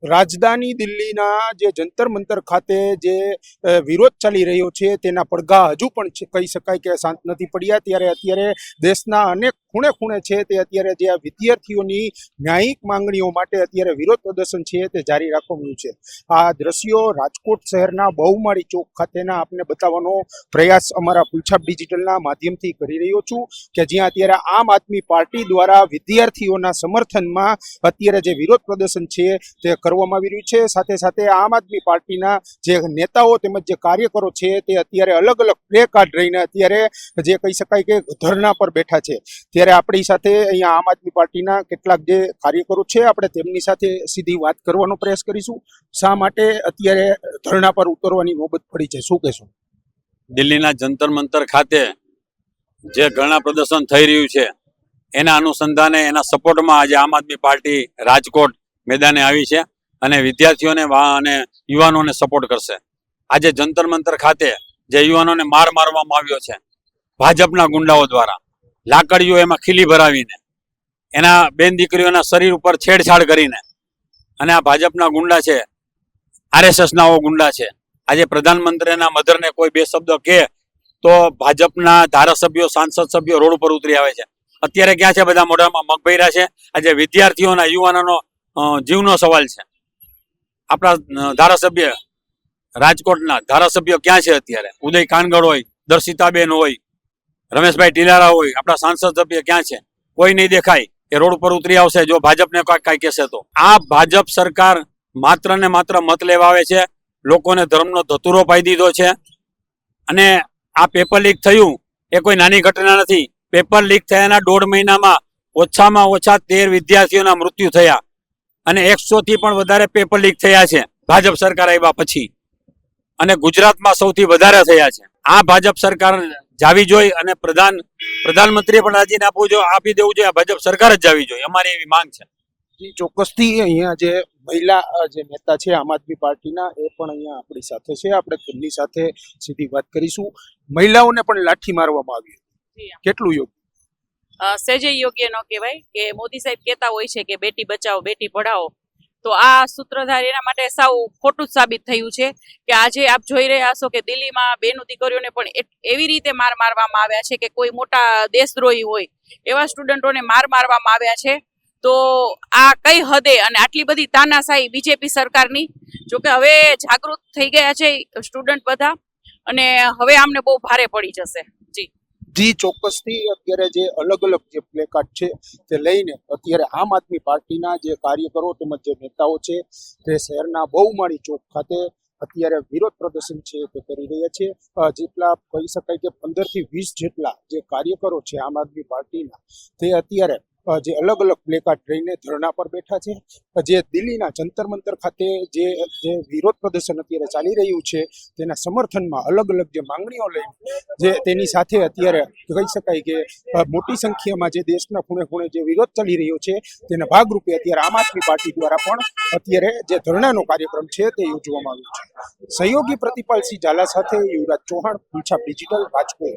રાજધાની દિલ્હીના જે જંતર મંતર ખાતે જે વિરોધ ચાલી રહ્યો છે તેના પડઘા હજુ પણ કહી શકાય કે શાંત નથી પડ્યા। ત્યારે અત્યારે દેશના અનેક ખૂણે ખૂણે છે તે અત્યારે જે વિદ્યાર્થીઓની ન્યાયિક માંગણીઓ માટે અત્યારે વિરોધ પ્રદર્શન છે તે જારી રાખવામાં છે। આ દ્રશ્યો રાજકોટ શહેરના બહુમાળી ચોક ખાતેના આપને બતાવવાનો પ્રયાસ અમારા પુલછાપ ડિજિટલના માધ્યમથી કરી રહ્યો છું કે જ્યાં અત્યારે આમ આદમી પાર્ટી દ્વારા વિદ્યાર્થીઓના સમર્થનમાં અત્યારે જે વિરોધ પ્રદર્શન છે તે કરવામાં આવી રહ્યું છે। સાથે સાથે આમ આદમી પાર્ટીના જે નેતાઓ તેમજ જે કાર્યકરો છે તે અત્યારે અલગ અલગ પ્લે કાર્ડ રહીને અત્યારે જે કહી શકાય કે ધરણા પર બેઠા છે। ત્યારે આપણી સાથે અહીંયા આમ આદમી પાર્ટીના કેટલાક જે કાર્યકરો છે આપણે તેમની સાથે સીધી વાત કરવાનો પ્રયાસ કરીશું। શા માટે અત્યારે ધરણા પર ઉતરવાની નોબત પડી છે, શું કહેશો? દિલ્હીના જંતર મંતર ખાતે જે ધરણા પ્રદર્શન થઈ રહ્યું છે એના અનુસંધાને એના સપોર્ટમાં આજે આમ આદમી પાર્ટી રાજકોટ મેદાને આવી છે અને વિદ્યાર્થીઓને અને યુવાનોને સપોર્ટ કરશે। આજે જંતર મંતર ખાતે જે યુવાનોને માર મારવામાં આવ્યો છે ભાજપના ગુંડાઓ દ્વારા, લાકડીઓ એમાં ખીલી ભરાવીને, એના બેન દીકરીઓના શરીર ઉપર છેડછાડ કરીને, અને આ ભાજપના ગુંડા છે, આરએસએસના ગુંડા છે। આજે પ્રધાનમંત્રીના મધરને કોઈ બે શબ્દો કહે તો ભાજપના ધારાસભ્યો, સાંસદ સભ્યો રોડ ઉપર ઉતરી આવે છે। અત્યારે ક્યાં છે? બધા મોઢામાં મગ ભર્યા છે। આજે વિદ્યાર્થીઓના, યુવાનોનો જીવનો સવાલ છે। આપણા ધારાસભ્ય, રાજકોટના ધારાસભ્યો ક્યાં છે અત્યારે? ઉદય કાનગડ હોય, દર્શિતાબેન હોય, રમેશભાઈ ટીલારા હોય, આપણા સાંસદ સભ્ય ક્યાં છે? કોઈ નહીં દેખાય। એ રોડ પર ઉતરી આવશે જો ભાજપને કાંઈ કહેશે તો। આ ભાજપ સરકાર માત્ર ને માત્ર મત લેવા આવે છે, લોકોને ધર્મનો ધતુરો પાઈ દીધો છે। અને આ પેપર લીક થયું એ કોઈ નાની ઘટના નથી। પેપર લીક થયાના 1.5 મહિનામાં ઓછામાં ઓછા 13 વિદ્યાર્થીઓના મૃત્યુ થયા અને 100 થી પણ વધારે પેપર લીક થયા છે ભાજપ સરકાર આવ્યા પછી, અને ગુજરાતમાં સૌથી વધારે થયા છે। આ ભાજપ સરકાર જાવી જોઈએ અને પ્રધાનમંત્રીએ પણ રાજીનામું આપી દેવું જોઈએ। આ ભાજપ સરકાર જ જાવી જોઈએ, અમારી એવી માંગ છે। ચોક્કસથી અહીંયા જે મહિલા જે નેતા છે આમ આદમી પાર્ટીના એ પણ અહીંયા આપણી સાથે છે, આપણે તેમની સાથે સીધી વાત કરીશું। મહિલાઓને પણ લાઠી મારવામાં આવી, કેટલું યોગ્ય? સહેજે યોગ્ય ન કહેવાય કે મોદી સાહેબ કહેતા હોય છે કે બેટી બચાવો બેટી પઢાઓ, તો આ સૂત્રધાર એના માટે સાવ ખોટું જ સાબિત થયું છે કે આજે આપ જોઈ રહ્યા છો કે દિલ્હીમાં બેનો દીકરીઓને પણ એવી રીતે માર મારવામાં આવ્યા છે કે કોઈ મોટા દેશદ્રોહી હોય એવા સ્ટુડન્ટોને માર મારવામાં આવ્યા છે। તો આ કઈ હદે અને આટલી બધી તાનાશાહી બીજેપી સરકારની? જોકે હવે જાગૃત થઈ ગયા છે સ્ટુડન્ટ બધા, અને હવે આમને બહુ ભારે પડી જશે। જી ચોક્કસથી અત્યારે જે અલગ અલગ જે પ્લે કાર્ડ છે તે લઈને અત્યારે આમ આદમી પાર્ટીના જે કાર્યકરો તેમજ જે નેતાઓ છે તે શહેરના બહુમાળી ચોક ખાતે અત્યારે વિરોધ પ્રદર્શન છે તે કરી રહ્યા છે। જેટલા કહી શકાય કે 15 થી 20 જેટલા જે કાર્યકરો છે આમ આદમી પાર્ટીના તે અત્યારે જે અલગ અલગ પ્લે કાર્ડ લઈને ધરણા પર બેઠા છે। જે દિલ્હીના જંતર મંતર ખાતે જે વિરોધ પ્રદર્શન અત્યારે ચાલી રહ્યું છે તેના સમર્થનમાં અલગ અલગ જે માંગણીઓ લઈને જે તેની સાથે અત્યારે કહી શકાય કે મોટી સંખ્યામાં જે દેશના ખૂણે ખૂણે જે વિરોધ ચાલી રહ્યો છે તેના ભાગરૂપે અત્યારે આમ આદમી પાર્ટી દ્વારા પણ અત્યારે જે ધરણાનો કાર્યક્રમ છે તે યોજવામાં આવ્યો છે। સહયોગી પ્રતિપાલસિંહ ઝાલા સાથે યુવરાજ ચૌહાણ, પુલછાપ ડિજિટલ, રાજકોટ।